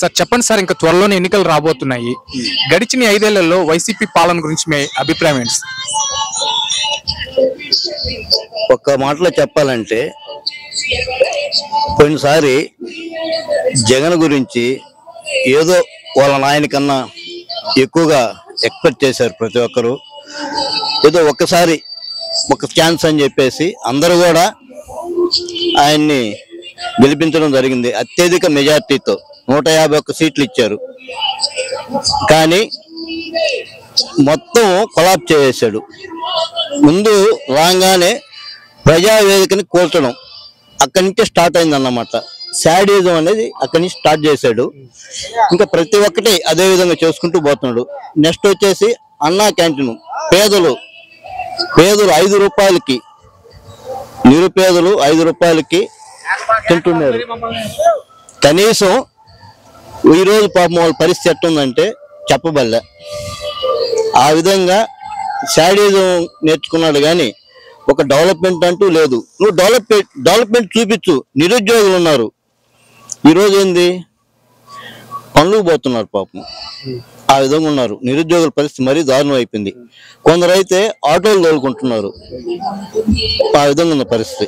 Sir చెప్పండి sir, ఇంకా త్వరలోనే ఎన్నికలు రాబోతున్నాయి. గడిచిన 5 ఏళ్లలో వైసీపీ పాలన గురించి మీ అభిప్రాయం ఏంటి సార్? ఒక్క మాటలో చెప్పాలంటే పోయినసారి జగన్ గురించి ఏదో వాళ్ళ నాయన కన్నా ఎక్కువగా ఎక్స్పెక్ట్ చేశారు ప్రతి ఒక్కరు. ఏదో ఒక్కసారి ఒక ఛాన్స్ అని చెప్పేసి అందరూ కూడా ఆయన్ని గెలిపించడం జరిగింది. అత్యధిక మెజార్టీతో 151 సీట్లు ఇచ్చారు. కానీ మొత్తం కొలాప్స్ చేసేసాడు. ముందు రాగానే ప్రజావేదికని కూల్చడం అక్కడి నుంచి స్టార్ట్ అయిందన్నమాట. శాడిజం అనేది అక్కడి నుంచి స్టార్ట్ చేశాడు. ఇంకా ప్రతి ఒక్కటి అదే విధంగా చేసుకుంటూ పోతున్నాడు. నెక్స్ట్ వచ్చేసి అన్నా క్యాంటీన్, పేదలు 5 రూపాయలకి, నిరుపేదలు 5 రూపాయలకి తింటున్నారు. కనీసం ఈరోజు పాపం వాళ్ళ పరిస్థితి ఎట్టుందంటే చెప్పబల్లే. ఆ విధంగా శాడిజం నేర్చుకున్నాడు కానీ ఒక డెవలప్మెంట్ అంటూ లేదు. నువ్వు డెవలప్మెంట్ చూపించు. నిరుద్యోగులు ఉన్నారు, ఈరోజు ఏంది పనులు పోతున్నారు పాపం. ఆ విధంగా ఉన్నారు. నిరుద్యోగుల పరిస్థితి మరీ దారుణం అయిపోయింది. కొందరైతే ఆటోలు తోలుకుంటున్నారు. ఆ విధంగా ఉన్న పరిస్థితి.